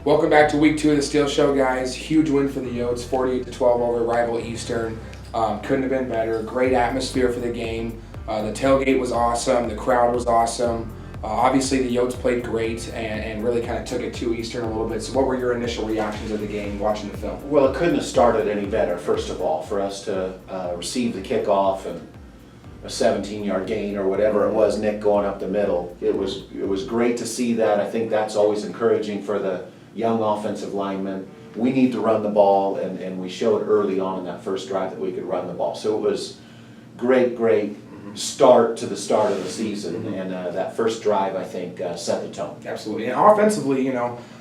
Welcome back to week 2 of the Steel Show, guys. Huge win for the Yotes, 48-12 over rival Eastern. Couldn't have been better. Great atmosphere for the game. The tailgate was awesome. The crowd was awesome. Obviously, the Yotes played great and really kind of took it to Eastern a little bit. So what were your initial reactions of the game watching the film? Well, it couldn't have started any better, first of all, for us to receive the kickoff and a 17-yard gain or whatever it was, Nick going up the middle. It was great to see that. I think that's always encouraging for the young offensive linemen. We need to run the ball, and we showed early on in that first drive that we could run the ball. So it was great start to the start of the season, and that first drive, I think, set the tone. Absolutely. And offensively,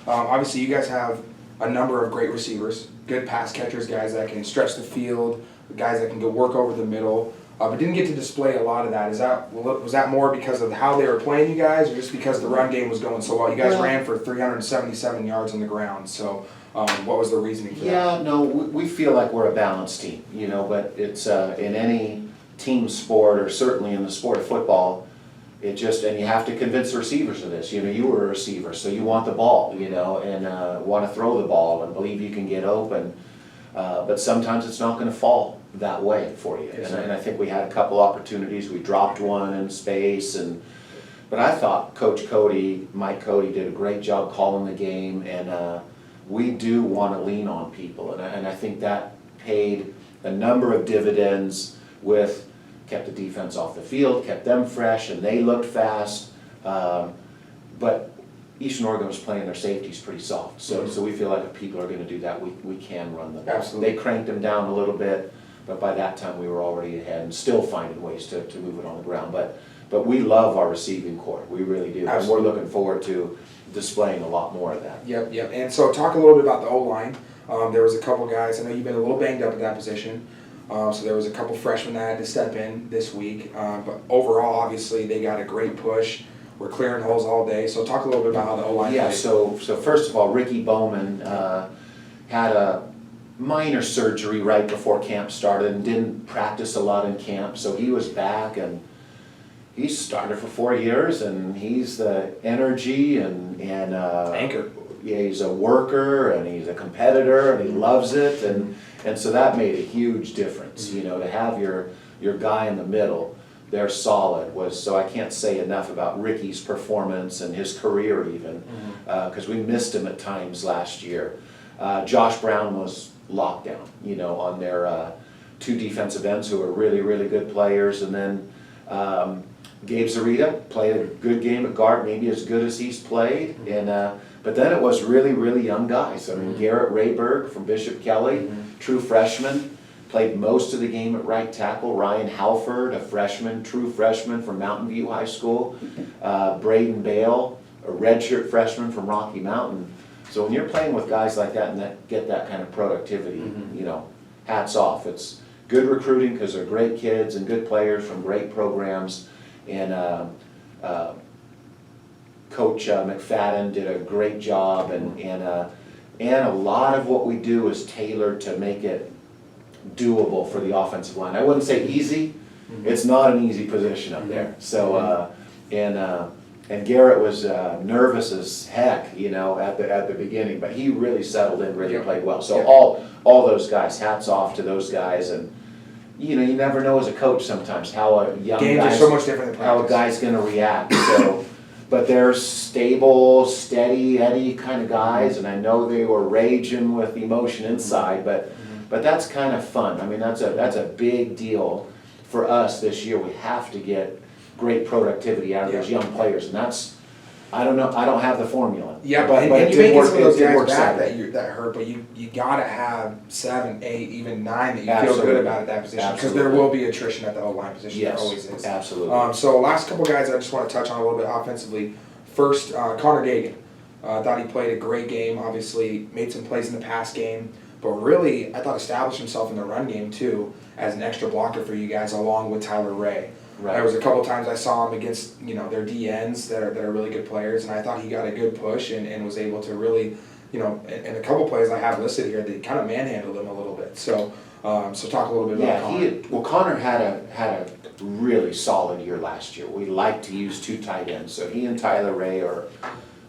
obviously you guys have a number of great receivers, good pass catchers, guys that can stretch the field, guys that can go work over the middle. But didn't get to display a lot of that. Was that more because of how they were playing you guys, or just because the run game was going so well? You guys ran for 377 yards on the ground. So what was the reasoning for that? Yeah, no, we feel like we're a balanced team, but it's in any team sport, or certainly in the sport of football, and you have to convince the receivers of this. You were a receiver, so you want the ball, and want to throw the ball and believe you can get open. But sometimes it's not going to fall that way for you. And I think we had a couple opportunities. We dropped one in space, but I thought Mike Cody did a great job calling the game, and we do want to lean on people, and I think that paid a number of dividends kept the defense off the field, kept them fresh, and they looked fast. But Eastern Oregon was playing their safeties pretty soft, so we feel like if people are going to do that, we can run the ball. Absolutely. They cranked them down a little bit, but by that time we were already ahead and still finding ways to move it on the ground. But we love our receiving corps, we really do, Absolutely. and we're looking forward to displaying a lot more of that. Yep. And so talk a little bit about the O-line. There was a couple guys, I know you've been a little banged up at that position, so there was a couple freshmen that had to step in this week, but overall, obviously, they got a great push. We're clearing holes all day, so talk a little bit about how the O-line Yeah, played. so first of all, Ricky Bowman had a minor surgery right before camp started and didn't practice a lot in camp, so he was back, and he's started for 4 years, and he's the energy and anchor. Yeah, he's a worker, and he's a competitor, and he loves it, and so that made a huge difference. To have your guy in the middle, they're solid, so I can't say enough about Ricky's performance and his career even, because we missed him at times last year. Josh Brown was locked down, on their two defensive ends who are really, really good players, and then Gabe Zarita played a good game at guard, maybe as good as he's played, but then it was really, really young guys. I mean, Garrett Rayberg from Bishop Kelly, true freshman, played most of the game at right tackle. Ryan Halford, a freshman, true freshman from Mountain View High School. Braden Bale, a redshirt freshman from Rocky Mountain. So when you're playing with guys like that and get that kind of productivity, hats off. It's good recruiting because they're great kids and good players from great programs. And Coach McFadden did a great job, and a lot of what we do is tailored to make it doable for the offensive line. I wouldn't say easy. It's not an easy position up there. So and Garrett was nervous as heck, at the beginning, but he really settled in, really played well. So all those guys, hats off to those guys, and you never know as a coach sometimes how a young games are so much different than practice. How a guy's going to react. So, but they're stable, steady Eddie kind of guys, and I know they were raging with emotion inside, but that's kind of fun. I mean, that's a big deal for us this year. We have to get great productivity out of those young players, and that's, I don't know, I don't have the formula. Yeah, but and it you may did get work. some of those It did guys work back Saturday. that hurt, but you gotta have 7, 8, even 9 that you feel Absolutely. good about at that position, because there will be attrition at the O-line position. Yes, there always is. absolutely. So last couple guys I just want to touch on a little bit offensively. First, Connor Gagan. Thought he played a great game. Obviously, made some plays in the pass game, but really, I thought established himself in the run game too as an extra blocker for you guys, along with Tyler Ray. Right. There was a couple times I saw him against their DNs that are really good players, and I thought he got a good push and was able to really, in a couple plays I have listed here, they kind of manhandled him a little bit. So talk a little bit about Connor. Connor had a really solid year last year. We like to use two tight ends, so he and Tyler Ray are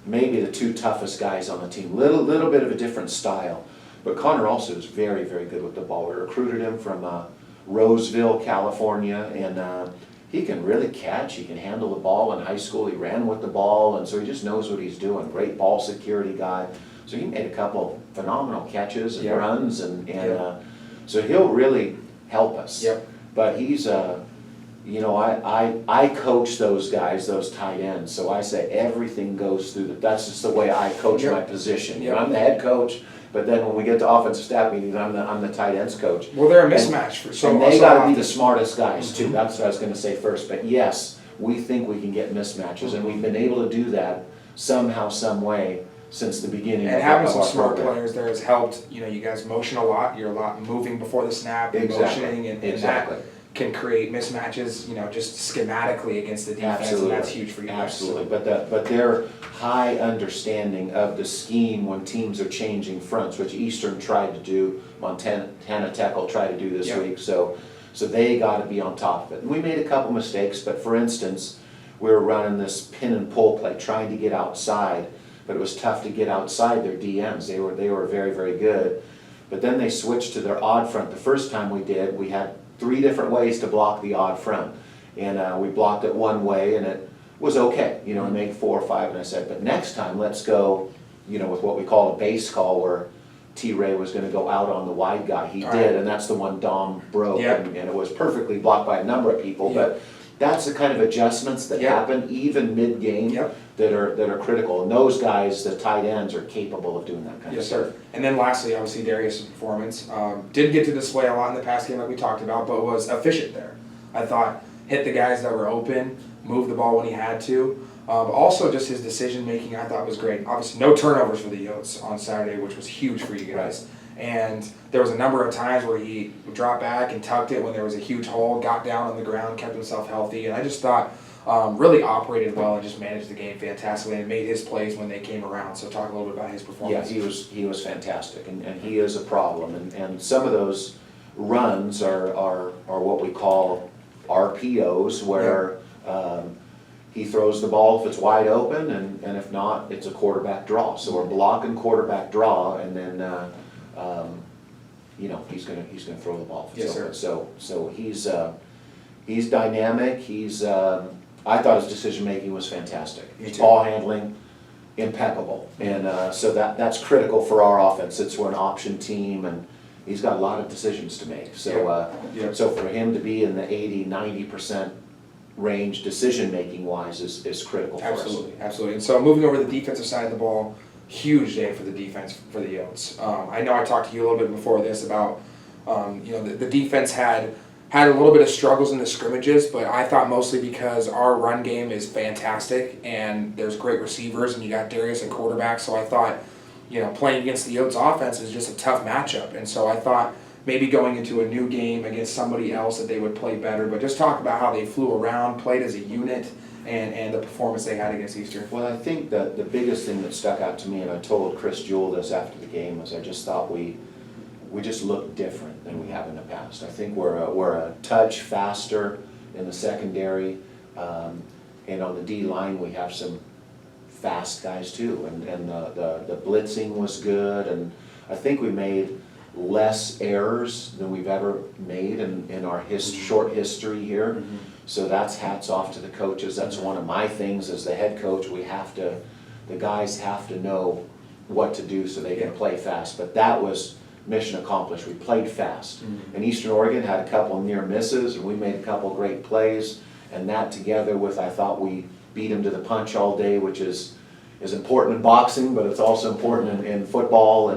maybe the two toughest guys on the team. Little bit of a different style. But Connor also is very, very good with the ball. We recruited him from Roseville, California, and he can really catch. He can handle the ball. In high school, he ran with the ball, and so he just knows what he's doing. Great ball security guy. So he made a couple phenomenal catches and runs, and so he'll really help us. Yep. But he's you know, I coach those guys, those tight ends. So I say everything goes through that's just the way I coach my position. You know, I'm the head coach. But then when we get to offensive staff meetings, I'm the tight ends coach. Well, they're a mismatch for so. And they got to be the smartest guys too. That's what I was going to say first. But yes, we think we can get mismatches, and we've been able to do that somehow, some way since the beginning. And having some smart players there has helped. You know, you guys motion a lot. You're a lot moving before the snap, and motioning, and that can create mismatches. You know, just schematically against the defense, and that's huge for you guys. Absolutely, but their high understanding of the scheme when teams are changing fronts, which Eastern tried to do, Montana Tech will try to do this week. So they got to be on top of it. And we made a couple mistakes, but for instance, we were running this pin and pull play, trying to get outside, but it was tough to get outside their DMs. They were very, very good. But then they switched to their odd front. The first time we did, we had 3 different ways to block the odd front. And we blocked it one way, and it was okay, you know, and made 4 or 5. And I said, but next time, let's go, you know, with what we call a base call, where T-Ray was going to go out on the wide guy. He did, and that's the one Dom broke, and it was perfectly blocked by a number of people. But that's the kind of adjustments that happen even mid-game that are critical. And those guys, the tight ends, are capable of doing that kind of stuff. Yes, sir. And then lastly, obviously, Darius' performance. Didn't get to display a lot in the past game like we talked about, but was efficient there. I thought hit the guys that were open, moved the ball when he had to. But also just his decision making I thought was great. Obviously no turnovers for the Yotes on Saturday, which was huge for you guys. And there was a number of times where he dropped back and tucked it when there was a huge hole, got down on the ground, kept himself healthy, and I just thought really operated well and just managed the game fantastically and made his plays when they came around. So talk a little bit about his performance. Yeah, he was fantastic, and he is a problem. And some of those runs are what we call RPOs, where he throws the ball if it's wide open, and if not, it's a quarterback draw. So we're blocking quarterback draw, and then you know, he's gonna throw the ball if it's open. So he's dynamic. I thought his decision making was fantastic. His ball handling, impeccable, and so that's critical for our offense. We're an option team, and he's got a lot of decisions to make. So so for him to be in the 80-90% range decision making wise is critical for us. Absolutely. And so moving over to the defensive side of the ball, huge day for the defense for the Yotes. I know I talked to you a little bit before this about you know, the defense had a little bit of struggles in the scrimmages, but I thought mostly because our run game is fantastic and there's great receivers and you got Darius at quarterback, so I thought, you know, playing against the Yotes offense is just a tough matchup, and so I thought maybe going into a new game against somebody else that they would play better. But just talk about how they flew around, played as a unit, and the performance they had against Eastern. Well, I think that the biggest thing that stuck out to me, and I told Chris Jewell this after the game, was I just thought we just looked different than we have in the past. I think we're a touch faster in the secondary, and on the D line we have some fast guys too, and the blitzing was good, and I think we made less errors than we've ever made in our short history here. So that's hats off to the coaches. That's one of my things as the head coach. The guys have to know what to do so they can play fast. But that was mission accomplished. We played fast. And Eastern Oregon had a couple near misses, and we made a couple great plays. And that together with, I thought we beat them to the punch all day, which is important in boxing, but it's also important in football.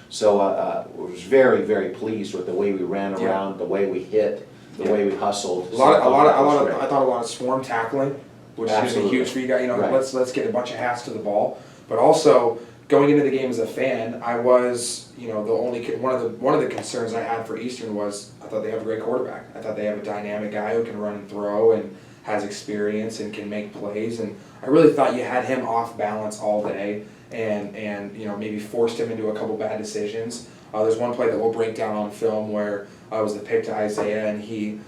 So I was very, very pleased with the way we ran around, the way we hit, the way we hustled. I thought a lot of swarm tackling, which is going to be huge for you guys. You know, let's get a bunch of hats to the ball. But also going into the game as a fan, I was, you know, one of the concerns I had for Eastern was I thought they have a great quarterback. I thought they have a dynamic guy who can run and throw and has experience and can make plays. And I really thought you had him off balance all day. And you know, maybe forced him into a couple bad decisions. There's one play that we'll break down on film where it was the pick to Isaiah, and he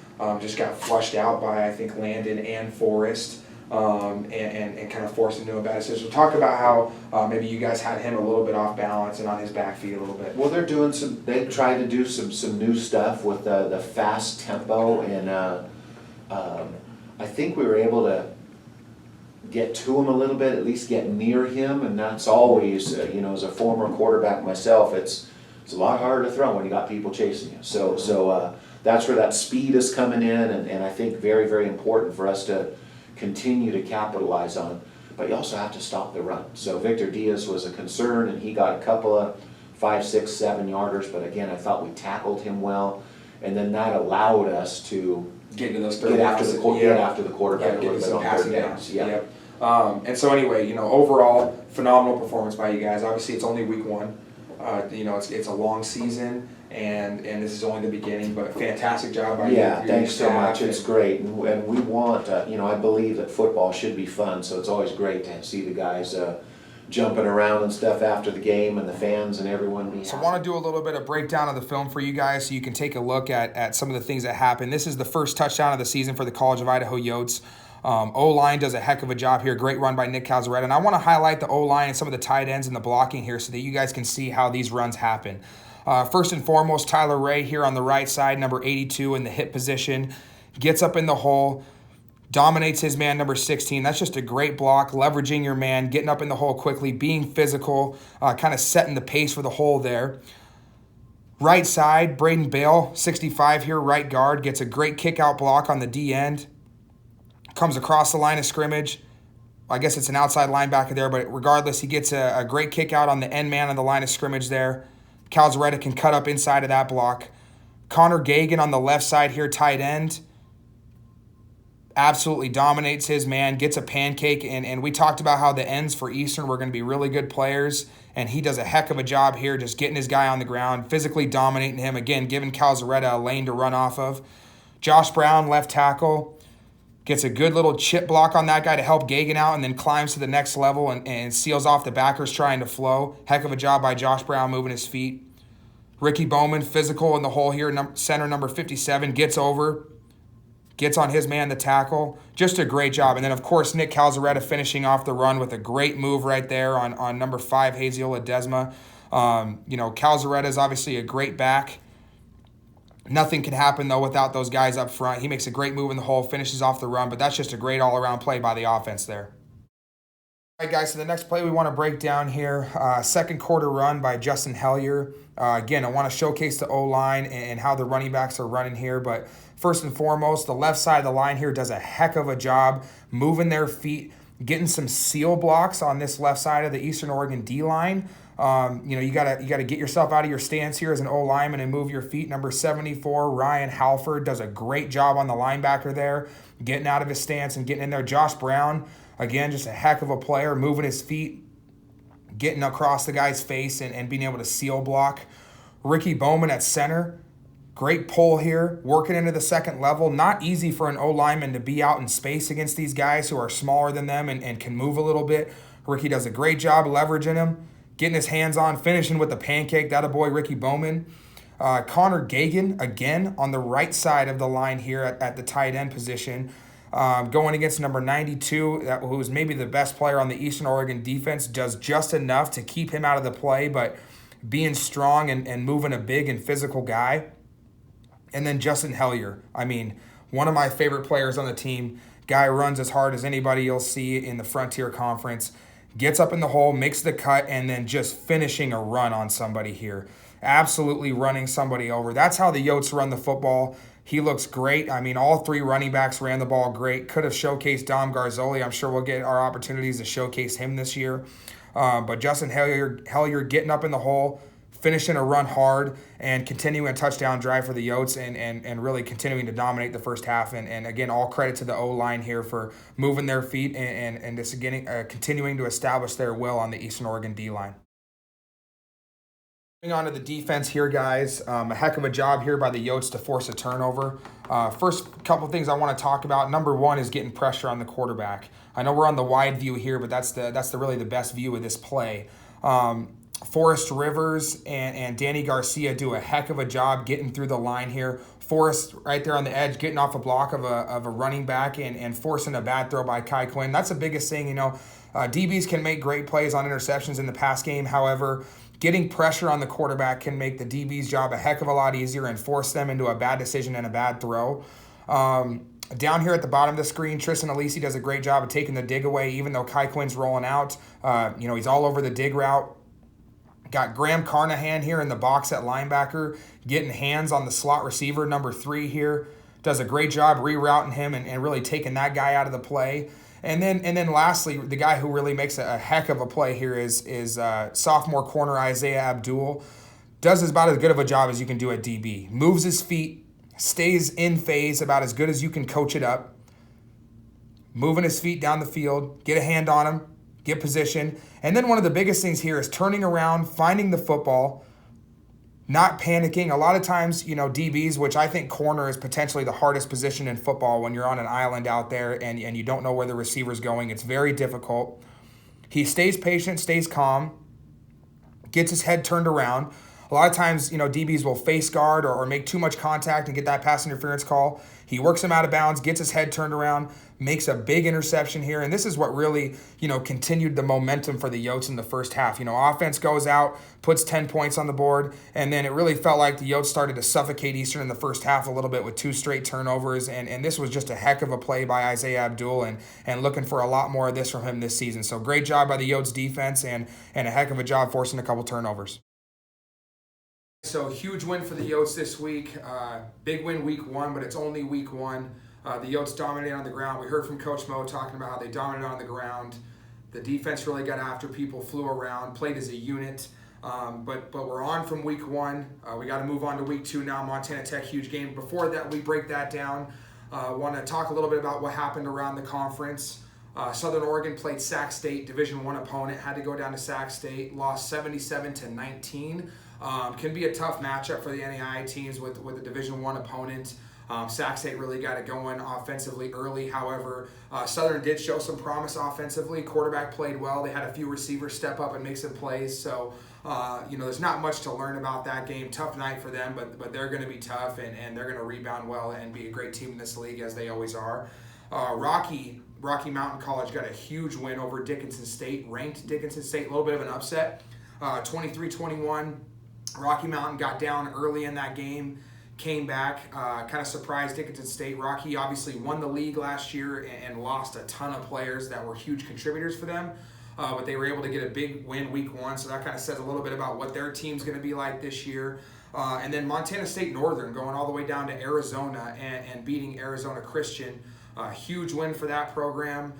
just got flushed out by, I think, Landon and Forrest. and kind of forced him into a bad decision. Talk about how maybe you guys had him a little bit off balance and on his back feet a little bit. Well, they tried to do some new stuff with the fast tempo, and I think we were able to get to him a little bit, at least get near him, and that's always, as a former quarterback myself, it's a lot harder to throw when you got people chasing you. So that's where that speed is coming in, and I think very, very important for us to continue to capitalize on. But you also have to stop the run. So Victor Diaz was a concern, and he got a couple of 5, 6, 7 yarders, but again, I thought we tackled him well, and then that allowed us to get into those get after the quarterback a little bit on third downs. Yep. And so anyway, overall, phenomenal performance by you guys. Obviously, it's only week 1. It's a long season, and this is only the beginning, but fantastic job by you. Yeah, thanks so much. It's great, and we want, I believe that football should be fun, so it's always great to see the guys jumping around and stuff after the game, and the fans and everyone being So I want to do a little bit of breakdown of the film for you guys so you can take a look at some of the things that happened. This is the first touchdown of the season for the College of Idaho Yotes. O-line does a heck of a job here. Great run by Nick Calzaretta. And I want to highlight the O-line and some of the tight ends and the blocking here so that you guys can see how these runs happen. First and foremost, Tyler Ray here on the right side, number 82 in the hip position. Gets up in the hole, dominates his man, number 16. That's just a great block, leveraging your man, getting up in the hole quickly, being physical, kind of setting the pace for the hole there. Right side, Braden Bale, 65 here, right guard, gets a great kick-out block on the D end. Comes across the line of scrimmage. I guess it's an outside linebacker there, but regardless, he gets a great kick out on the end man on the line of scrimmage there. Calzaretta can cut up inside of that block. Connor Gagan on the left side here, tight end. Absolutely dominates his man, gets a pancake, and we talked about how the ends for Eastern were going to be really good players, and he does a heck of a job here just getting his guy on the ground, physically dominating him, again, giving Calzaretta a lane to run off of. Josh Brown, left tackle. Gets a good little chip block on that guy to help Gagan out, and then climbs to the next level and seals off the backers trying to flow. Heck of a job by Josh Brown moving his feet. Ricky Bowman, physical in the hole here, center number 57, gets over, gets on his man, the tackle. Just a great job. And then, of course, Nick Calzaretta finishing off the run with a great move right there on number 5, Haziola Desma. Calzaretta is obviously a great back. Nothing can happen, though, without those guys up front. He makes a great move in the hole, finishes off the run, but that's just a great all-around play by the offense there. All right, guys, so the next play we want to break down here, second quarter run by Justin Hellier. Again, I want to showcase the O-line and how the running backs are running here, but first and foremost, the left side of the line here does a heck of a job moving their feet, getting some seal blocks on this left side of the Eastern Oregon D-line. You gotta get yourself out of your stance here as an O-lineman and move your feet. Number 74, Ryan Halford, does a great job on the linebacker there, getting out of his stance and getting in there. Josh Brown, again, just a heck of a player, moving his feet, getting across the guy's face and being able to seal block. Ricky Bowman at center, great pull here, working into the second level. Not easy for an O-lineman to be out in space against these guys who are smaller than them and can move a little bit. Ricky does a great job leveraging him, getting his hands on, finishing with the pancake. That a boy, Ricky Bowman. Connor Gagan, again, on the right side of the line here at the tight end position. Going against number 92, who is maybe the best player on the Eastern Oregon defense, does just enough to keep him out of the play, but being strong and moving a big and physical guy. And then Justin Hellier. I mean, one of my favorite players on the team. Guy runs as hard as anybody you'll see in the Frontier Conference. Gets up in the hole, makes the cut, and then just finishing a run on somebody here. Absolutely running somebody over. That's how the Yotes run the football. He looks great. I mean, all 3 running backs ran the ball great. Could have showcased Dom Garzoli. I'm sure we'll get our opportunities to showcase him this year. But Justin Hellier getting up in the hole, finishing a run hard, and continuing a touchdown drive for the Yotes and really continuing to dominate the first half. And again, all credit to the O-line here for moving their feet and just continuing to establish their will on the Eastern Oregon D-line. Moving on to the defense here, guys. A heck of a job here by the Yotes to force a turnover. First couple things I want to talk about. Number 1 is getting pressure on the quarterback. I know we're on the wide view here, but that's really the best view of this play. Forrest Rivers and Danny Garcia do a heck of a job getting through the line here, Forrest right there on the edge, getting off a block of a running back and forcing a bad throw by Kai Quinn. That's the biggest thing, DBs can make great plays on interceptions in the pass game. However, getting pressure on the quarterback can make the DB's job a heck of a lot easier and force them into a bad decision and a bad throw. Down here at the bottom of the screen, Tristan Alisi does a great job of taking the dig away, even though Kai Quinn's rolling out. He's all over the dig route. Got Graham Carnahan here in the box at linebacker, getting hands on the slot receiver, number 3 here. Does a great job rerouting him and really taking that guy out of the play. And then lastly, the guy who really makes a heck of a play here is sophomore corner Isaiah Abdul. Does about as good of a job as you can do at DB. Moves his feet, stays in phase about as good as you can coach it up. Moving his feet down the field, get a hand on him, get position. And then one of the biggest things here is turning around, finding the football, not panicking. A lot of times, DBs, which I think corner is potentially the hardest position in football when you're on an island out there and you don't know where the receiver's going. It's very difficult. He stays patient, stays calm, gets his head turned around. A lot of times, DBs will face guard or make too much contact and get that pass interference call. He works him out of bounds, gets his head turned around, makes a big interception here. And this is what really, continued the momentum for the Yotes in the first half. Offense goes out, puts 10 points on the board, and then it really felt like the Yotes started to suffocate Eastern in the first half a little bit with 2 straight turnovers. And this was just a heck of a play by Isaiah Abdul and looking for a lot more of this from him this season. So great job by the Yotes defense and a heck of a job forcing a couple turnovers. So huge win for the Yotes this week. Big win week 1, but it's only week 1. The Yotes dominated on the ground. We heard from Coach Mo talking about how they dominated on the ground. The defense really got after people, flew around, played as a unit. But we're on from week 1. We got to move on to week 2 now. Montana Tech, huge game. Before that, we break that down. Want to talk a little bit about what happened around the conference. Southern Oregon played Sac State, Division I opponent, had to go down to Sac State, lost 77-19. Can be a tough matchup for the NAIA teams with a Division I opponent. Sac State really got it going offensively early. However, Southern did show some promise offensively. Quarterback played well. They had a few receivers step up and make some plays. So, there's not much to learn about that game. Tough night for them, but they're going to be tough and they're going to rebound well and be a great team in this league as they always are. Rocky Mountain College got a huge win over Dickinson State, ranked Dickinson State, a little bit of an upset, 23-21. Rocky Mountain got down early in that game, came back, kind of surprised Dickinson State. Rocky obviously won the league last year and lost a ton of players that were huge contributors for them, but they were able to get a big win week 1, so that kind of says a little bit about what their team's going to be like this year. And then Montana State Northern going all the way down to Arizona and beating Arizona Christian. Huge win for that program.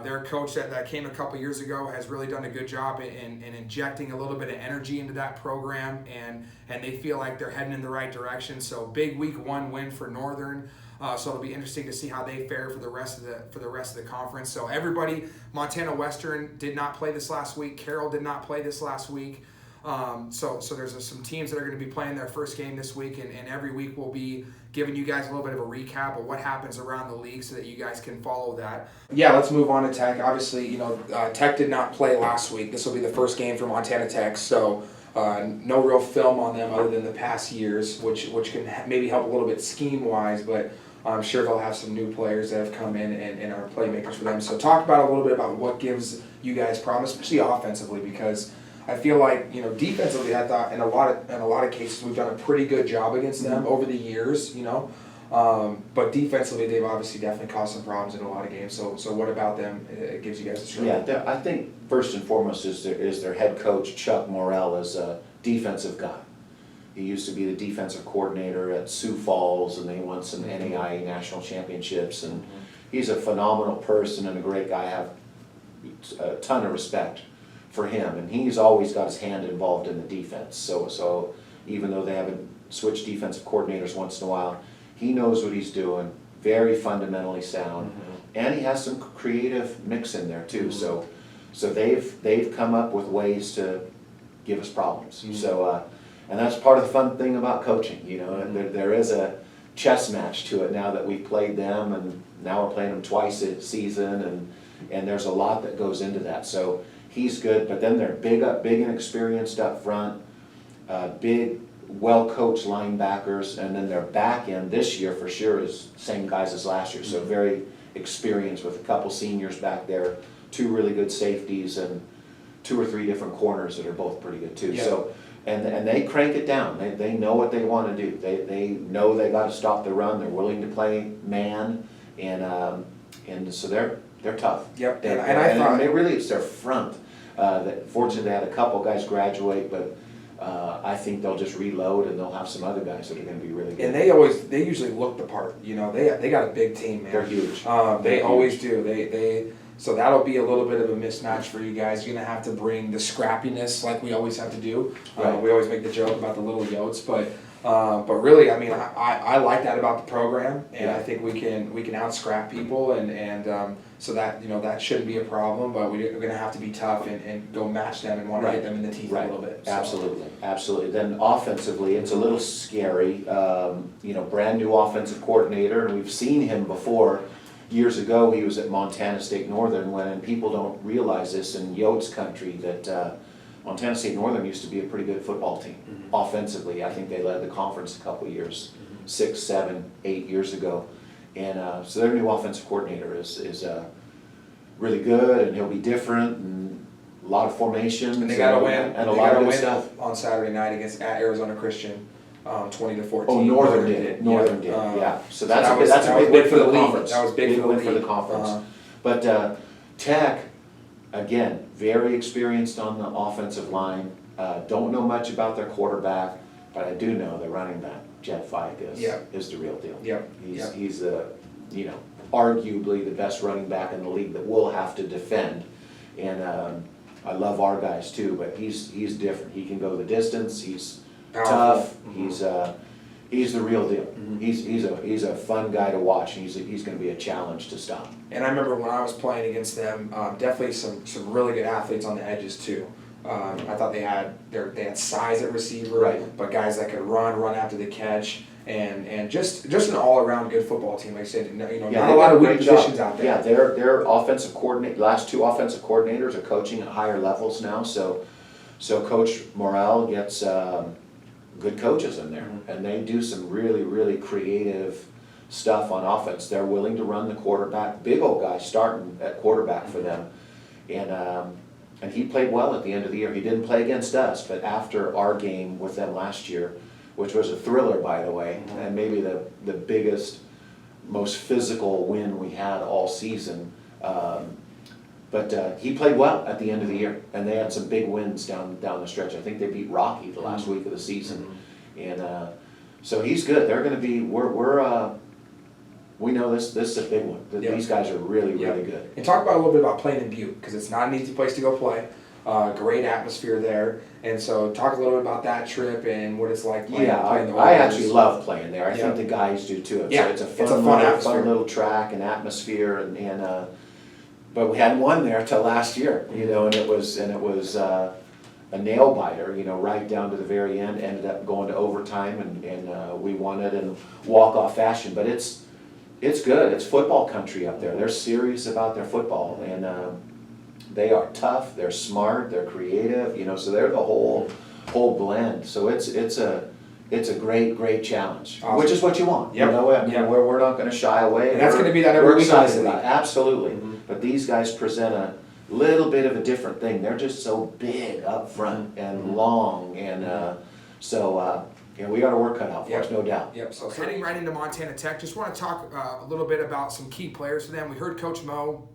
Their coach that came a couple years ago has really done a good job in injecting a little bit of energy into that program, and they feel like they're heading in the right direction. So big week 1 win for Northern. So it'll be interesting to see how they fare for the rest of the conference. So everybody, Montana Western did not play this last week. Carroll did not play this last week. So there's some teams that are going to be playing their first game this week, and every week we'll be giving you guys a little bit of a recap of what happens around the league so that you guys can follow that. Yeah, let's move on to Tech. Obviously, Tech did not play last week. This will be the first game for Montana Tech, so no real film on them other than the past years, which can maybe help a little bit scheme-wise, but I'm sure they'll have some new players that have come in and are playmakers for them. So talk about a little bit about what gives you guys promise, especially offensively, because I feel like, defensively, I thought in a lot of cases we've done a pretty good job against them over the years, but defensively they've obviously definitely caused some problems in a lot of games. So what about them? It gives you guys a struggle. Yeah, I think first and foremost is their head coach Chuck Morrell is a defensive guy. He used to be the defensive coordinator at Sioux Falls, and then he won some NAIA national championships. And he's a phenomenal person and a great guy. I have a ton of respect for him, and he's always got his hand involved in the defense. So even though they haven't switched defensive coordinators once in a while, he knows what he's doing. Very fundamentally sound, and he has some creative mix in there too. So they've come up with ways to give us problems. So and that's part of the fun thing about coaching. There is a chess match to it now that we've played them, and now we're playing them twice a season, and there's a lot that goes into that. So he's good, but then they're big and experienced up front, big well-coached linebackers, and then their back end this year for sure is same guys as last year, so very experienced with a couple seniors back there, 2 really good safeties, and 2 or 3 different corners that are both pretty good too. Yeah. So, and they crank it down. They know what they want to do. They know they got to stop the run. They're willing to play man, and so they're tough. Yep. And I thought they really, it's their front. Fortunately, they had a couple guys graduate, but I think they'll just reload and they'll have some other guys that are going to be really good. and they usually look the part. You know, they got a big team, man. They're huge. They always do. So that'll be a little bit of a mismatch for you guys. You're gonna have to bring the scrappiness like we always have to do. Right. We always make the joke about the little Yotes, but really, I mean, I like that about the program, and I think we can out scrap people, and so that, you know, that shouldn't be a problem. But we're gonna have to be tough and go match them and want to hit them in the teeth a little bit. So. Absolutely. Then offensively, it's a little scary. You know, brand new offensive coordinator, and we've seen him before. Years ago, he was at Montana State Northern, and people don't realize this in Yotes country, that Montana State Northern used to be a pretty good football team. Offensively, I think they led the conference a couple of years, 6, 7, 8 years ago. And so their new offensive coordinator is really good, and he'll be different, and a lot of formations. And they got to win. And a lot of good stuff. On Saturday night at Arizona Christian, 20-14. Oh, Northern did. Yeah. So that's a big win for the conference. That was big win for the conference. But Tech, again, very experienced on the offensive line. Don't know much about their quarterback, but I do know their running back, Jeff Fike, is the real deal. Yep. He's arguably the best running back in the league that we'll have to defend. And I love our guys too, but he's different. He can go the distance. He's tough. He's the real deal. He's a fun guy to watch, and he's going to be a challenge to stop. And I remember when I was playing against them, definitely some really good athletes on the edges too. I thought they had size at receiver, but guys that could run after the catch, and just an all around good football team. Like I said, not a lot of weak positions out there. Yeah, their offensive coordinator, last 2 offensive coordinators are coaching at higher levels now. So Coach Morrell gets good coaches in there, and they do some really creative stuff on offense. They're willing to run the quarterback, big old guy starting at quarterback for them, and he played well at the end of the year. He didn't play against us, but after our game with them last year, which was a thriller, by the way, and maybe the biggest, most physical win we had all season. But he played well at the end of the year, and they had some big wins down the stretch. I think they beat Rocky the last week of the season, and so he's good. They're going to be. We know this is a big one. These guys are really good. And talk about a little bit about playing in Butte, because it's not an easy place to go play. Great atmosphere there, and so talk a little bit about that trip and what it's like playing. I actually love playing there. I think the guys do too. It's a fun little track and atmosphere, and but we hadn't won there till last year, and it was a nail biter, right down to the very end. Ended up going to overtime, and we won it in walk-off fashion. But it's good. It's football country up there. They're serious about their football, and they are tough. They're smart. They're creative. So they're the whole blend. So it's a great challenge, which is what you want. We're not going to shy away. And that's going to be that every week. Absolutely. But these guys present a little bit of a different thing. They're just so big up front and long, and so we got our work cut out for us, no doubt. So heading right into Montana Tech, just want to talk a little bit about some key players for them. We heard Coach Mo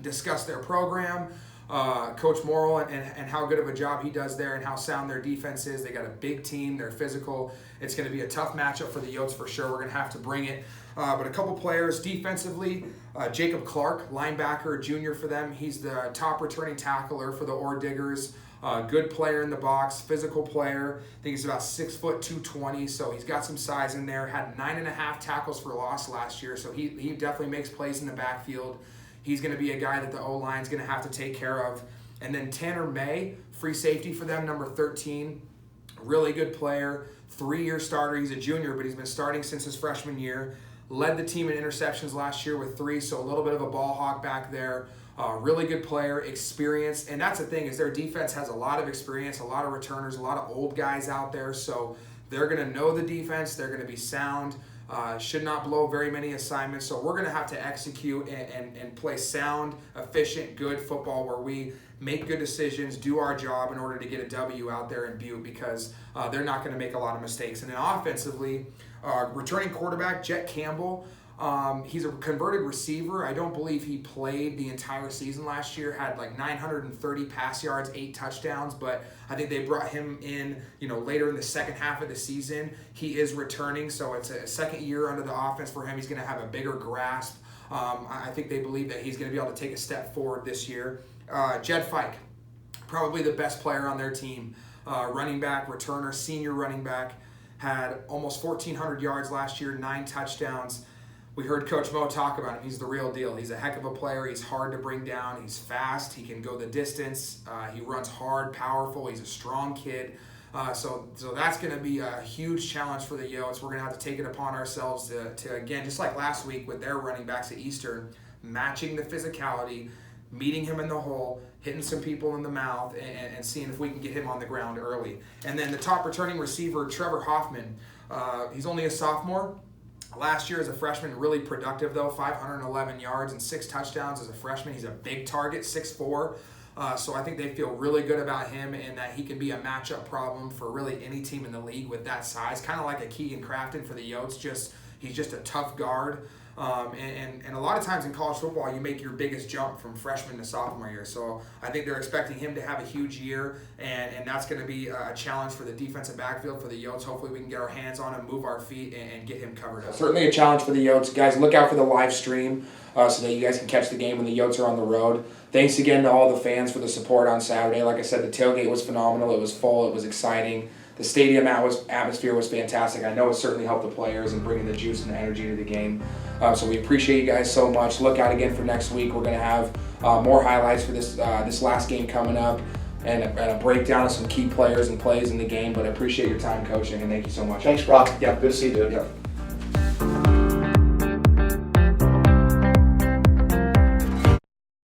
discuss their program, Coach Morrill, and how good of a job he does there, and how sound their defense is. They got a big team. They're physical. It's going to be a tough matchup for the Yotes for sure. We're going to have to bring it. But a couple players defensively, Jacob Clark, linebacker, junior for them. He's the top returning tackler for the Ore Diggers. Good player in the box, physical player. I think he's about 6 foot 220, so he's got some size in there. Had 9.5 tackles for loss last year, so he definitely makes plays in the backfield. He's going to be a guy that the O-line's going to have to take care of. And then Tanner May, free safety for them, number 13. Really good player, 3-year starter. He's a junior, but he's been starting since his freshman year. Led the team in interceptions last year with 3, so a little bit of a ball hawk back there. Really good player, experienced. And that's the thing, is their defense has a lot of experience, a lot of returners, a lot of old guys out there. So They're going to know the defense. They're going to be sound. Should not blow very many assignments. So we're going to have to execute and play sound, efficient, good football where we make good decisions, do our job in order to get a W out there in Butte, because they're not going to make a lot of mistakes. And then offensively, returning quarterback, Jet Campbell, he's a converted receiver. I don't believe he played the entire season last year, had like 930 pass yards, 8 touchdowns, but I think they brought him in, later in the second half of the season. He is returning, so it's a second year under the offense for him. He's going to have a bigger grasp. I think they believe that he's going to be able to take a step forward this year. Jed Fike, probably the best player on their team. Running back, returner, senior running back, had almost 1,400 yards last year, 9 touchdowns. We heard Coach Mo talk about him. He's the real deal. He's a heck of a player. He's hard to bring down. He's fast. He can go the distance. He runs hard, powerful. He's a strong kid. So that's going to be a huge challenge for the Yotes. We're going to have to take it upon ourselves to again, just like last week with their running backs at Eastern, matching the physicality, meeting him in the hole, hitting some people in the mouth, and seeing if we can get him on the ground early. And then the top returning receiver, Trevor Hoffman, he's only a sophomore. Last year as a freshman, really productive though, 511 yards and 6 touchdowns as a freshman. He's a big target, 6'4". So I think they feel really good about him and that he can be a matchup problem for really any team in the league with that size. Kind of like a Keegan Crafton for the Yotes. He's just a tough guard. And a lot of times in college football, you make your biggest jump from freshman to sophomore year. So I think they're expecting him to have a huge year, and that's going to be a challenge for the defensive backfield for the Yotes. Hopefully we can get our hands on him, move our feet, and get him covered up. Certainly a challenge for the Yotes. Guys, look out for the live stream so that you guys can catch the game when the Yotes are on the road. Thanks again to all the fans for the support on Saturday. Like I said, the tailgate was phenomenal. It was full. It was exciting. The stadium atmosphere was fantastic. I know it certainly helped the players in bringing the juice and the energy to the game. So we appreciate you guys so much. Look out again for next week. We're going to have more highlights for this last game coming up and a breakdown of some key players and plays in the game. But I appreciate your time coaching, and thank you so much. Thanks, Brock. Yeah, good to see you, dude. Yep.